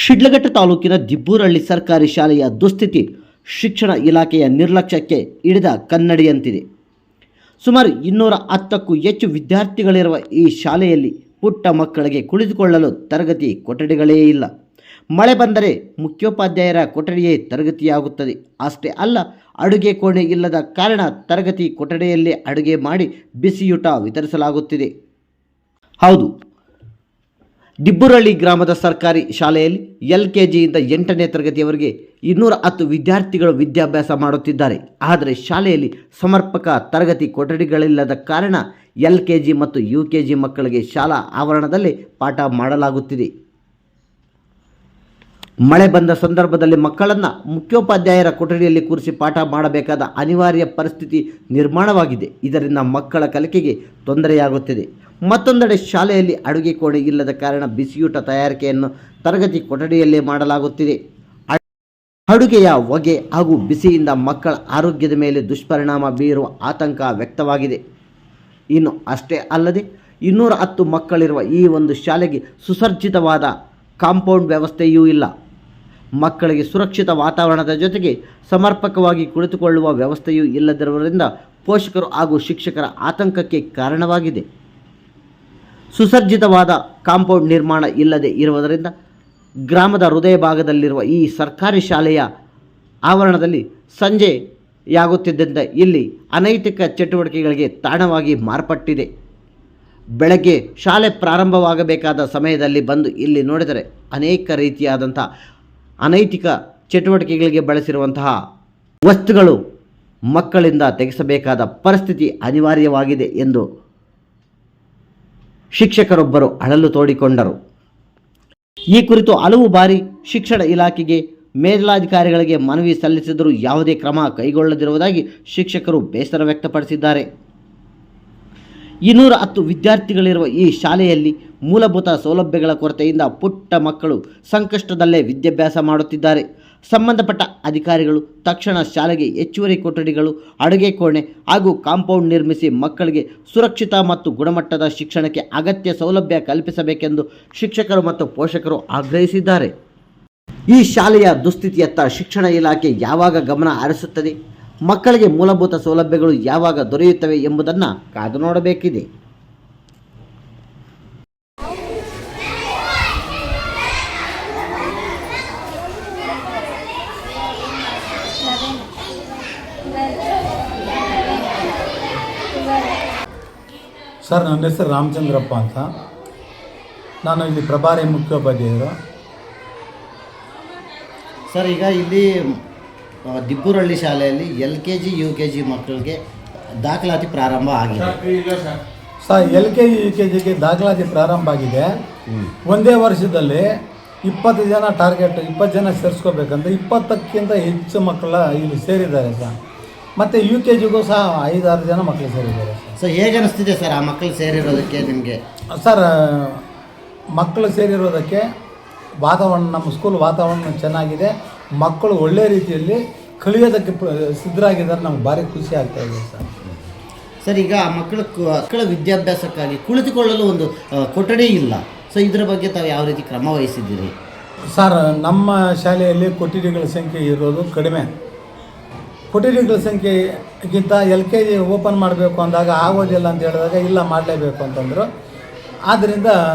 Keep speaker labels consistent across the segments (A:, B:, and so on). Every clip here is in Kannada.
A: ಶಿಡ್ಲಘಟ್ಟ ತಾಲೂಕಿನ ದಿಬ್ಬೂರಹಳ್ಳಿ ಸರ್ಕಾರಿ ಶಾಲೆಯ ದುಸ್ಥಿತಿ ಶಿಕ್ಷಣ ಇಲಾಖೆಯ ನಿರ್ಲಕ್ಷ್ಯಕ್ಕೆ ಹಿಡಿದ ಕನ್ನಡಿಯಂತಿದೆ. ಸುಮಾರು 210ಕ್ಕೂ ಹೆಚ್ಚು ವಿದ್ಯಾರ್ಥಿಗಳಿರುವ ಈ ಶಾಲೆಯಲ್ಲಿ ಪುಟ್ಟ ಮಕ್ಕಳಿಗೆ ಕುಳಿತುಕೊಳ್ಳಲು ತರಗತಿ ಕೊಠಡಿಗಳೇ ಇಲ್ಲ. ಮಳೆ ಬಂದರೆ ಮುಖ್ಯೋಪಾಧ್ಯಾಯರ ಕೊಠಡಿಯೇ ತರಗತಿಯಾಗುತ್ತದೆ. ಅಷ್ಟೇ ಅಲ್ಲ, ಅಡುಗೆ ಕೋಣೆ ಇಲ್ಲದ ಕಾರಣ ತರಗತಿ ಕೊಠಡಿಯಲ್ಲೇ ಅಡುಗೆ ಮಾಡಿ ಬಿಸಿಯೂಟ ವಿತರಿಸಲಾಗುತ್ತಿದೆ. ಹೌದು, ದಿಬ್ಬೂರಹಳ್ಳಿ ಗ್ರಾಮದ ಸರ್ಕಾರಿ ಶಾಲೆಯಲ್ಲಿ LKGಯಿಂದ 8ನೇ ತರಗತಿಯವರೆಗೆ 210 ವಿದ್ಯಾರ್ಥಿಗಳು ವಿದ್ಯಾಭ್ಯಾಸ ಮಾಡುತ್ತಿದ್ದಾರೆ. ಆದರೆ ಶಾಲೆಯಲ್ಲಿ ಸಮರ್ಪಕ ತರಗತಿ ಕೊಠಡಿಗಳಿಲ್ಲದ ಕಾರಣ LKG ಮತ್ತು UKG ಮಕ್ಕಳಿಗೆ ಶಾಲಾ ಆವರಣದಲ್ಲೇ ಪಾಠ ಮಾಡಲಾಗುತ್ತಿದೆ. ಮಳೆ ಬಂದ ಸಂದರ್ಭದಲ್ಲಿ ಮಕ್ಕಳನ್ನು ಮುಖ್ಯೋಪಾಧ್ಯಾಯರ ಕೊಠಡಿಯಲ್ಲಿ ಕೂರಿಸಿ ಪಾಠ ಮಾಡಬೇಕಾದ ಅನಿವಾರ್ಯ ಪರಿಸ್ಥಿತಿ ನಿರ್ಮಾಣವಾಗಿದೆ. ಇದರಿಂದ ಮಕ್ಕಳ ಕಲಿಕೆಗೆ ತೊಂದರೆಯಾಗುತ್ತಿದೆ. ಮತ್ತೊಂದೆಡೆ ಶಾಲೆಯಲ್ಲಿ ಅಡುಗೆ ಕೋಣೆ ಇಲ್ಲದ ಕಾರಣ ಬಿಸಿಯೂಟ ತಯಾರಿಕೆಯನ್ನು ತರಗತಿ ಕೊಠಡಿಯಲ್ಲೇ ಮಾಡಲಾಗುತ್ತಿದೆ. ಅಡುಗೆಯ ಹೊಗೆ ಹಾಗೂ ಬಿಸಿಯಿಂದ ಮಕ್ಕಳ ಆರೋಗ್ಯದ ಮೇಲೆ ದುಷ್ಪರಿಣಾಮ ಬೀರುವ ಆತಂಕ ವ್ಯಕ್ತವಾಗಿದೆ. ಇನ್ನು ಅಷ್ಟೇ ಅಲ್ಲದೆ 210 ಮಕ್ಕಳಿರುವ ಈ ಒಂದು ಶಾಲೆಗೆ ಸುಸಜ್ಜಿತವಾದ ಕಾಂಪೌಂಡ್ ವ್ಯವಸ್ಥೆಯೂ ಇಲ್ಲ. ಮಕ್ಕಳಿಗೆ ಸುರಕ್ಷಿತ ವಾತಾವರಣದ ಜೊತೆಗೆ ಸಮರ್ಪಕವಾಗಿ ಕುಳಿತುಕೊಳ್ಳುವ ವ್ಯವಸ್ಥೆಯೂ ಇಲ್ಲದಿರುವುದರಿಂದ ಪೋಷಕರು ಹಾಗೂ ಶಿಕ್ಷಕರ ಆತಂಕಕ್ಕೆ ಕಾರಣವಾಗಿದೆ. ಸುಸಜ್ಜಿತವಾದ ಕಾಂಪೌಂಡ್ ನಿರ್ಮಾಣ ಇಲ್ಲದೆ ಇರುವುದರಿಂದ ಗ್ರಾಮದ ಹೃದಯ ಭಾಗದಲ್ಲಿರುವ ಈ ಸರ್ಕಾರಿ ಶಾಲೆಯ ಆವರಣದಲ್ಲಿ ಸಂಜೆಯಾಗುತ್ತಿದ್ದಂತೆ ಇಲ್ಲಿ ಅನೈತಿಕ ಚಟುವಟಿಕೆಗಳಿಗೆ ತಾಣವಾಗಿ ಮಾರ್ಪಟ್ಟಿದೆ. ಬೆಳಗ್ಗೆ ಶಾಲೆ ಪ್ರಾರಂಭವಾಗಬೇಕಾದ ಸಮಯದಲ್ಲಿ ಬಂದು ಇಲ್ಲಿ ನೋಡಿದರೆ ಅನೇಕ ರೀತಿಯಾದಂಥ ಅನೈತಿಕ ಚಟುವಟಿಕೆಗಳಿಗೆ ಬಳಸಿರುವಂತಹ ವಸ್ತುಗಳು ಮಕ್ಕಳಿಂದ ತೆಗೆಸಬೇಕಾದ ಪರಿಸ್ಥಿತಿ ಅನಿವಾರ್ಯವಾಗಿದೆ ಎಂದು ಶಿಕ್ಷಕರೊಬ್ಬರು ಅಳಲು ತೋಡಿಕೊಂಡರು. ಈ ಕುರಿತು ಹಲವು ಬಾರಿ ಶಿಕ್ಷಣ ಇಲಾಖೆಗೆ ಮೇಲಧಿಕಾರಿಗಳಿಗೆ ಮನವಿ ಸಲ್ಲಿಸಿದರೂ ಯಾವುದೇ ಕ್ರಮ ಕೈಗೊಳ್ಳದಿರುವುದಾಗಿ ಶಿಕ್ಷಕರು ಬೇಸರ ವ್ಯಕ್ತಪಡಿಸಿದ್ದಾರೆ. 210 ವಿದ್ಯಾರ್ಥಿಗಳಿರುವ ಈ ಶಾಲೆಯಲ್ಲಿ ಮೂಲಭೂತ ಸೌಲಭ್ಯಗಳ ಕೊರತೆಯಿಂದ ಪುಟ್ಟ ಮಕ್ಕಳು ಸಂಕಷ್ಟದಲ್ಲೇ ವಿದ್ಯಾಭ್ಯಾಸ ಮಾಡುತ್ತಿದ್ದಾರೆ. ಸಂಬಂಧಪಟ್ಟ ಅಧಿಕಾರಿಗಳು ತಕ್ಷಣ ಶಾಲೆಗೆ ಹೆಚ್ಚುವರಿ ಕೊಠಡಿಗಳು, ಅಡುಗೆ ಕೋಣೆ ಹಾಗೂ ಕಾಂಪೌಂಡ್ ನಿರ್ಮಿಸಿ ಮಕ್ಕಳಿಗೆ ಸುರಕ್ಷಿತ ಮತ್ತು ಗುಣಮಟ್ಟದ ಶಿಕ್ಷಣಕ್ಕೆ ಅಗತ್ಯ ಸೌಲಭ್ಯ ಕಲ್ಪಿಸಬೇಕೆಂದು ಶಿಕ್ಷಕರು ಮತ್ತು ಪೋಷಕರು ಆಗ್ರಹಿಸಿದ್ದಾರೆ. ಈ ಶಾಲೆಯ ದುಸ್ಥಿತಿಯತ್ತ ಶಿಕ್ಷಣ ಇಲಾಖೆ ಯಾವಾಗ ಗಮನ ಹರಿಸುತ್ತದೆ, ಮಕ್ಕಳಿಗೆ ಮೂಲಭೂತ ಸೌಲಭ್ಯಗಳು ಯಾವಾಗ ದೊರೆಯುತ್ತವೆ ಎಂಬುದನ್ನು ಕಾದು ನೋಡಬೇಕಿದೆ.
B: ಸರ್, ನನ್ನ ಹೆಸರು ರಾಮಚಂದ್ರಪ್ಪ ಅಂತ. ನಾನು ಇಲ್ಲಿ ಪ್ರಭಾರಿ ಮುಖ್ಯೋಪಾಧ್ಯಾಯರು.
A: ಸರ್, ಈಗ ಇಲ್ಲಿ ದಿಬ್ಬೂರಹಳ್ಳಿ ಶಾಲೆಯಲ್ಲಿ LKG UKG ಮಕ್ಕಳಿಗೆ ದಾಖಲಾತಿ ಪ್ರಾರಂಭ ಆಗಿದೆ.
B: ಸರ್, LKG UKGಗೆ ದಾಖಲಾತಿ ಪ್ರಾರಂಭ ಆಗಿದೆ. ಒಂದೇ ವರ್ಷದಲ್ಲಿ 20 ಜನ ಟಾರ್ಗೆಟ್, 20 ಜನ ಸೇರಿಸ್ಕೋಬೇಕಂತ 20ಕ್ಕಿಂತ ಹೆಚ್ಚು ಮಕ್ಕಳ ಇಲ್ಲಿ ಸೇರಿದ್ದಾರೆ ಸರ್. ಮತ್ತು UKGಗೂ ಸಹ 5-6 ಜನ ಮಕ್ಕಳು ಸೇರಿದ್ದಾರೆ ಸರ್.
A: ಸೊ ಹೇಗೆ ಅನಿಸ್ತಿದೆ ಸರ್ ಆ ಮಕ್ಕಳು ಸೇರಿರೋದಕ್ಕೆ ನಿಮಗೆ?
B: ಸರ್, ಮಕ್ಕಳು ಸೇರಿರೋದಕ್ಕೆ ವಾತಾವರಣ, ನಮ್ಮ ಸ್ಕೂಲ್ ವಾತಾವರಣ ಚೆನ್ನಾಗಿದೆ. ಮಕ್ಕಳು ಒಳ್ಳೆಯ ರೀತಿಯಲ್ಲಿ ಕಲಿಯೋದಕ್ಕೆ ಸಿದ್ಧರಾಗಿದ್ದಾರೆ. ನಮ್ಗೆ ಭಾರಿ ಖುಷಿ ಆಗ್ತಾ ಇದೆ ಸರ್.
A: ಸರ್, ಈಗ ಮಕ್ಕಳ ವಿದ್ಯಾಭ್ಯಾಸಕ್ಕಾಗಿ ಕುಳಿತುಕೊಳ್ಳಲು ಒಂದು ಕೊಠಡಿ ಇಲ್ಲ. ಸೊ ಇದರ ಬಗ್ಗೆ ತಾವು ಯಾವ ರೀತಿ ಕ್ರಮ ವಹಿಸಿದ್ದೀರಿ?
B: ಸರ್, ನಮ್ಮ ಶಾಲೆಯಲ್ಲಿ ಕೊಠಡಿಗಳ ಸಂಖ್ಯೆ ಇರೋದು ಕಡಿಮೆ. ಕೊಠಡಿಗಳ ಸಂಖ್ಯೆಗಿಂತ LKG ಓಪನ್ ಮಾಡಬೇಕು ಅಂದಾಗ ಆಗೋದಿಲ್ಲ ಅಂತ ಹೇಳಿದಾಗ ಇಲ್ಲ ಮಾಡಲೇಬೇಕು ಅಂತಂದರು. ಆದ್ದರಿಂದ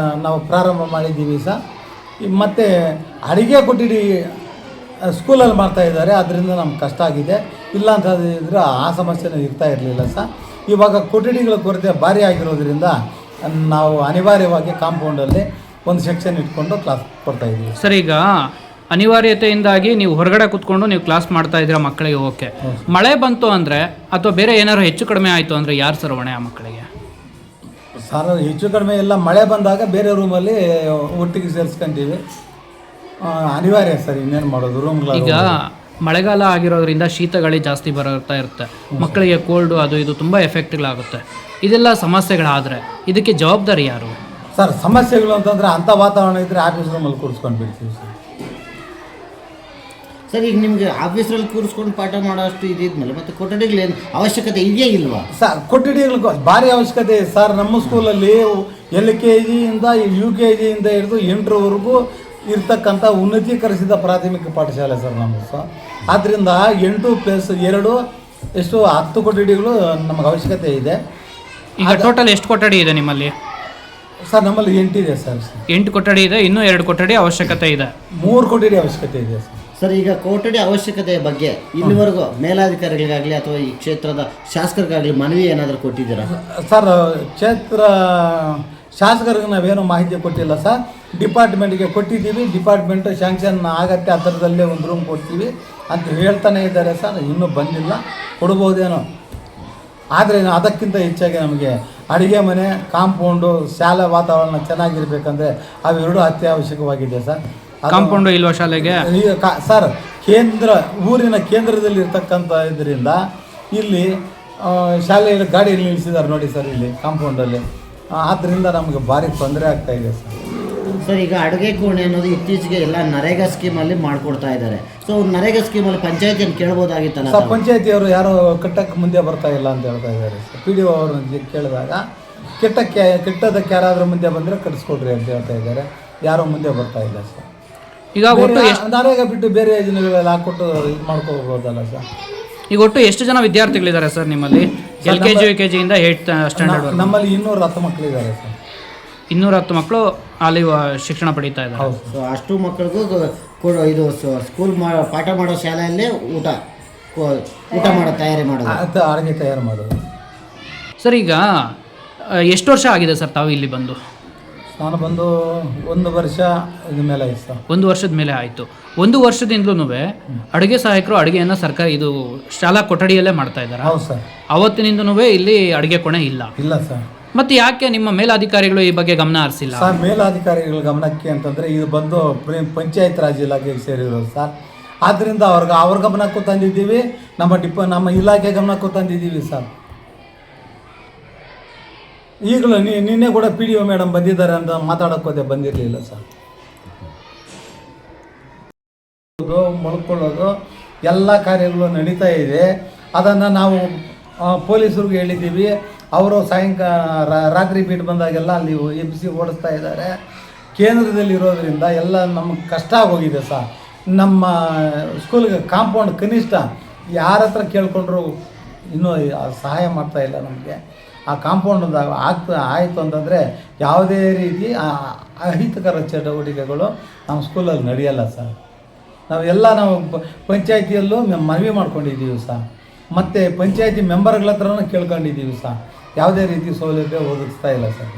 B: ನಾವು ಪ್ರಾರಂಭ ಮಾಡಿದ್ದೀವಿ ಸರ್. ಮತ್ತು ಅಡುಗೆ ಕೊಠಡಿ ಸ್ಕೂಲಲ್ಲಿ ಮಾಡ್ತಾಯಿದ್ದಾರೆ, ಅದರಿಂದ ನಮ್ಗೆ ಕಷ್ಟ ಆಗಿದೆ. ಇಲ್ಲ ಅಂತಂದರೆ ಆ ಸಮಸ್ಯೆನೂ ಇರ್ತಾ ಇರಲಿಲ್ಲ ಸರ್. ಇವಾಗ ಕೊಠಡಿಗಳ ಕೊರತೆ ಭಾರಿ ಆಗಿರೋದ್ರಿಂದ ನಾವು ಅನಿವಾರ್ಯವಾಗಿ ಕಾಂಪೌಂಡಲ್ಲಿ ಒಂದು ಸೆಕ್ಷನ್ ಇಟ್ಕೊಂಡು ಕ್ಲಾಸ್ ಕೊಡ್ತಾಯಿದ್ದೀವಿ
C: ಸರ್. ಈಗ ಅನಿವಾರ್ಯತೆಯಿಂದಾಗಿ ನೀವು ಹೊರಗಡೆ ಕೂತ್ಕೊಂಡು ನೀವು ಕ್ಲಾಸ್ ಮಾಡ್ತಾ ಇದ್ದೀರಾ ಮಕ್ಕಳಿಗೆ, ಓಕೆ. ಮಳೆ ಬಂತು ಅಂದರೆ ಅಥವಾ ಬೇರೆ ಏನಾದ್ರು ಹೆಚ್ಚು ಕಡಿಮೆ ಆಯಿತು ಅಂದರೆ ಯಾರು ಸರ್ ಹೊಣೆ ಆ ಮಕ್ಕಳಿಗೆ?
B: ಸರ್, ಹೆಚ್ಚು ಕಡಿಮೆ ಎಲ್ಲ ಮಳೆ ಬಂದಾಗ ಬೇರೆ ರೂಮಲ್ಲಿ ಒಟ್ಟಿಗೆ ಸೇರಿಸ್ಕೊಂತೀವಿ. ಅನಿವಾರ್ಯ ಸರ್, ಇನ್ನೇನು ಮಾಡೋದು. ರೂಮ್ಗಳು
C: ಈಗ ಮಳೆಗಾಲ ಆಗಿರೋದ್ರಿಂದ ಶೀತ ಗಾಳಿ ಜಾಸ್ತಿ ಬರ್ತಾ ಇರುತ್ತೆ, ಮಕ್ಕಳಿಗೆ ಕೋಲ್ಡು ಅದು ಇದು ತುಂಬ ಎಫೆಕ್ಟ್ಗಳಾಗುತ್ತೆ. ಇದೆಲ್ಲ ಸಮಸ್ಯೆಗಳಾದರೆ ಇದಕ್ಕೆ ಜವಾಬ್ದಾರಿ ಯಾರು
B: ಸರ್? ಸಮಸ್ಯೆಗಳು ಅಂತಂದರೆ ಅಂಥ ವಾತಾವರಣ ಇದ್ದರೆ ಆಫೀಸ್ ರೂಮಲ್ಲಿ ಕೂರಿಸ್ಕೊಂಡು ಬಿಡ್ತೀವಿ ಸರ್.
A: ಸರ್, ಈಗ ನಿಮಗೆ ಆಫೀಸ್ರಲ್ಲಿ ಕೂರಿಸ್ಕೊಂಡು ಪಾಠ ಮಾಡೋಷ್ಟು ಇದಿದ್ಮೇಲೆ ಮತ್ತು ಕೊಠಡಿಗಳೇನು ಅವಶ್ಯಕತೆ ಇದೆಯೇ ಇಲ್ವಾ?
B: ಸರ್, ಕೊಠಡಿಗಳು ಭಾರಿ ಅವಶ್ಯಕತೆ ಇದೆ ಸರ್. ನಮ್ಮ ಸ್ಕೂಲಲ್ಲಿ LKGಯಿಂದ UKGಯಿಂದ ಹಿಡಿದು 8ರವರೆಗೂ ಇರ್ತಕ್ಕಂಥ ಉನ್ನತೀಕರಿಸಿದ ಪ್ರಾಥಮಿಕ ಪಾಠಶಾಲೆ ಸರ್ ನಮ್ಮದು ಸರ್. ಆದ್ದರಿಂದ 8+2 ಎಷ್ಟು 10 ಕೊಠಡಿಗಳು ನಮಗೆ ಅವಶ್ಯಕತೆ ಇದೆ.
C: ಈಗ ಟೋಟಲ್ ಎಷ್ಟು ಕೊಠಡಿ ಇದೆ ನಿಮ್ಮಲ್ಲಿ?
B: ಸರ್ ನಮ್ಮಲ್ಲಿ 8 ಇದೆ ಸರ್.
C: 8 ಕೊಠಡಿ ಇದೆ, ಇನ್ನೂ 2 ಕೊಠಡಿ ಅವಶ್ಯಕತೆ ಇದೆ.
B: 3 ಕೊಠಡಿ ಅವಶ್ಯಕತೆ ಇದೆ ಸರ್.
A: ಸರ್, ಈಗ ಕೊಠಡಿ ಅವಶ್ಯಕತೆಯ ಬಗ್ಗೆ ಇಲ್ಲಿವರೆಗೂ ಮೇಲಾಧಿಕಾರಿಗಳಿಗಾಗಲಿ ಅಥವಾ ಈ ಕ್ಷೇತ್ರದ ಶಾಸಕರಿಗಾಗಲಿ ಮನವಿ ಏನಾದರೂ ಕೊಟ್ಟಿದ್ದೀರಾ?
B: ಸರ್, ಕ್ಷೇತ್ರ ಶಾಸಕರಿಗೆ ನಾವೇನು ಮಾಹಿತಿ ಕೊಟ್ಟಿಲ್ಲ ಸರ್. ಡಿಪಾರ್ಟ್ಮೆಂಟ್ಗೆ ಕೊಟ್ಟಿದ್ದೀವಿ. ಡಿಪಾರ್ಟ್ಮೆಂಟ್ ಶಾಂಕ್ಷನ್ ಆಗತ್ತೆ, ಆ ಥರದಲ್ಲೇ ಒಂದು ರೂಮ್ ಕೊಡ್ತೀವಿ ಅಂತ ಹೇಳ್ತಾನೆ ಇದ್ದಾರೆ ಸರ್. ಇನ್ನೂ ಬಂದಿಲ್ಲ, ಕೊಡ್ಬೋದೇನೋ. ಆದರೆ ಅದಕ್ಕಿಂತ ಹೆಚ್ಚಾಗಿ ನಮಗೆ ಅಡುಗೆ ಮನೆ, ಕಾಂಪೌಂಡು, ಶಾಲೆ ವಾತಾವರಣ ಚೆನ್ನಾಗಿರ್ಬೇಕಂದ್ರೆ ಅವೆರಡೂ ಅತ್ಯವಶ್ಯಕವಾಗಿದೆ ಸರ್.
C: ಕಾಂಪೌಂಡು ಇಲ್ವಾ ಶಾಲೆಗೆ?
B: ಈಗ ಸರ್, ಊರಿನ ಕೇಂದ್ರದಲ್ಲಿ ಇರ್ತಕ್ಕಂಥ ಇದರಿಂದ ಇಲ್ಲಿ ಶಾಲೆಯಲ್ಲಿ ಗಾಡಿಯಲ್ಲಿ ನಿಲ್ಲಿಸಿದ್ದಾರೆ ನೋಡಿ ಸರ್, ಇಲ್ಲಿ ಕಾಂಪೌಂಡಲ್ಲಿ. ಆದ್ದರಿಂದ ನಮಗೆ ಭಾರಿ ತೊಂದರೆ ಆಗ್ತಾ ಇದೆ ಸರ್.
A: ಸರ್, ಈಗ ಅಡುಗೆ ಕೋಣೆ ಅನ್ನೋದು ಇತ್ತೀಚೆಗೆ ಎಲ್ಲ ನರೇಗಾ ಸ್ಕೀಮಲ್ಲಿ ಮಾಡಿಕೊಡ್ತಾ ಇದ್ದಾರೆ. ಸೊ ನರೇಗಾ ಸ್ಕೀಮಲ್ಲಿ ಪಂಚಾಯತಿಯನ್ನು ಕೇಳ್ಬೋದಾಗಿತ್ತಲ್ಲ
B: ಸರ್? ಪಂಚಾಯತಿಯವರು ಯಾರೋ ಕಟ್ಟಕ್ಕೆ ಮುಂದೆ ಬರ್ತಾ ಇಲ್ಲ ಅಂತ ಹೇಳ್ತಾ ಇದ್ದಾರೆ ಸರ್. ಪಿ ಡಿ ಒ ಅವ್ರನ್ನ ಕೇಳಿದಾಗ ಕೆಟ್ಟದಕ್ಕೆ ಯಾರಾದರೂ ಮುಂದೆ ಬಂದರೆ ಕಟ್ಟಿಸ್ಕೊಡ್ರಿ ಅಂತ ಹೇಳ್ತಾ ಇದ್ದಾರೆ. ಯಾರೂ ಮುಂದೆ ಬರ್ತಾ ಇಲ್ಲ ಸರ್.
C: ಈಗ ಒಟ್ಟು
B: ನರೇಗಾ ಬಿಟ್ಟು ಬೇರೆ ಯೋಜನೆಗಳೆಲ್ಲ ಹಾಕ್ಕೊಟ್ಟು ಇದು ಮಾಡ್ಕೋಬೋದಲ್ಲ ಸರ್.
C: ಈಗ ಒಟ್ಟು ಎಷ್ಟು ಜನ ವಿದ್ಯಾರ್ಥಿಗಳಿದ್ದಾರೆ ಸರ್ ನಿಮ್ಮಲ್ಲಿ? LKG UKG ಇಂದ 8th ಸ್ಟ್ಯಾಂಡರ್ಡ್
B: ನಮ್ಮಲ್ಲಿ 210 ಮಕ್ಕಳಿದ್ದಾರೆ ಸರ್.
C: 210 ಮಕ್ಕಳು ಅಲ್ಲಿ ಶಿಕ್ಷಣ ಪಡೀತಾ ಇದ್ದಾರೆ.
B: ಹೌದು.
A: ಸೊ ಅಷ್ಟು ಮಕ್ಕಳಿಗೂ ಇದು ಸ್ಕೂಲ್ ಪಾಠ ಮಾಡೋ ಶಾಲೆಯಲ್ಲೇ ಊಟ ಮಾಡೋ ತಯಾರಿ ಮಾಡೋದು,
B: ಅಡುಗೆ ತಯಾರು ಮಾಡೋದು.
C: ಸರ್, ಈಗ ಎಷ್ಟು ವರ್ಷ ಆಗಿದೆ ಸರ್ ತಾವು ಇಲ್ಲಿ ಬಂದು?
B: ನಾನು ಬಂದು 1 ವರ್ಷ ಇದ ಮೇಲೆ ಆಯ್ತು ಸರ್.
C: 1 ವರ್ಷದ ಮೇಲೆ ಆಯಿತು. 1 ವರ್ಷದಿಂದಲೂ ಅಡುಗೆ ಸಹಾಯಕರು ಅಡುಗೆಯನ್ನು ಸರ್ಕಾರ ಇದು ಶಾಲಾ ಕೊಠಡಿಯಲ್ಲೇ ಮಾಡ್ತಾ ಇದ್ದಾರೆ.
B: ಹೌದು ಸರ್.
C: ಅವತ್ತಿನಿಂದನೂ ಇಲ್ಲಿ ಅಡುಗೆ ಕೋಣೆ ಇಲ್ಲ.
B: ಇಲ್ಲ ಸರ್.
C: ಮತ್ತೆ ಯಾಕೆ ನಿಮ್ಮ ಮೇಲಾಧಿಕಾರಿಗಳು ಈ ಬಗ್ಗೆ ಗಮನ ಹರಿಸಿಲ್ಲ?
B: ಸರ್, ಮೇಲಾಧಿಕಾರಿಗಳ ಗಮನಕ್ಕೆ ಅಂತಂದರೆ ಇದು ಬಂದು ಪಂಚಾಯತ್ ರಾಜ್ ಇಲಾಖೆಗೆ ಸೇರಿರೋದು ಸರ್. ಆದ್ದರಿಂದ ಅವ್ರ ಗಮನಕ್ಕೂ ತಂದಿದ್ದೀವಿ, ನಮ್ಮ ಇಲಾಖೆ ಗಮನಕ್ಕೂ ತಂದಿದ್ದೀವಿ ಸರ್. ಈಗಲೂ ನಿನ್ನೆ ಕೂಡ ಪಿ ಡಿ ಒ ಮೇಡಮ್ ಬಂದಿದ್ದಾರೆ ಅಂತ ಮಾತಾಡೋಕ್ಕೋದೆ ಬಂದಿರಲಿಲ್ಲ ಸರ್. ಮಲ್ಕೊಳ್ಳೋದು ಎಲ್ಲ ಕಾರ್ಯಗಳು ನಡೀತಾ ಇದೆ. ಅದನ್ನು ನಾವು ಪೊಲೀಸರಿಗೆ ಹೇಳಿದ್ದೀವಿ. ಅವರು ರಾತ್ರಿ ಬಿಟ್ಟು ಬಂದಾಗೆಲ್ಲ ಅಲ್ಲಿ ಎಬ್ಬಿಸಿ ಓಡಿಸ್ತಾ ಇದ್ದಾರೆ. ಕೇಂದ್ರದಲ್ಲಿರೋದ್ರಿಂದ ಎಲ್ಲ ನಮಗೆ ಕಷ್ಟ ಆಗೋಗಿದೆ ಸರ್. ನಮ್ಮ ಸ್ಕೂಲ್ಗೆ ಕಾಂಪೌಂಡ್ ಕನಿಷ್ಠ ಯಾರ ಹತ್ರ ಕೇಳ್ಕೊಂಡ್ರು ಇನ್ನೂ ಸಹಾಯ ಮಾಡ್ತಾ ಇಲ್ಲ ನಮಗೆ. ಆ ಕಾಂಪೌಂಡ್ ಆಯಿತು ಅಂತಂದರೆ ಯಾವುದೇ ರೀತಿ ಅಹಿತಕರ ಚಟುವಟಿಕೆಗಳು ನಮ್ಮ ಸ್ಕೂಲಲ್ಲಿ ನಡೆಯಲ್ಲ ಸರ್. ನಾವು ಪಂಚಾಯತಿಯಲ್ಲೂ ಮನವಿ ಮಾಡ್ಕೊಂಡಿದ್ದೀವಿ ಸರ್. ಮತ್ತು ಪಂಚಾಯತಿ ಮೆಂಬರ್ಗಳ ಹತ್ರನೂ ಕೇಳ್ಕೊಂಡಿದ್ದೀವಿ ಸರ್. ಯಾವುದೇ ರೀತಿ ಸೌಲಭ್ಯ ಒದಗಿಸ್ತಾ ಇಲ್ಲ ಸರ್.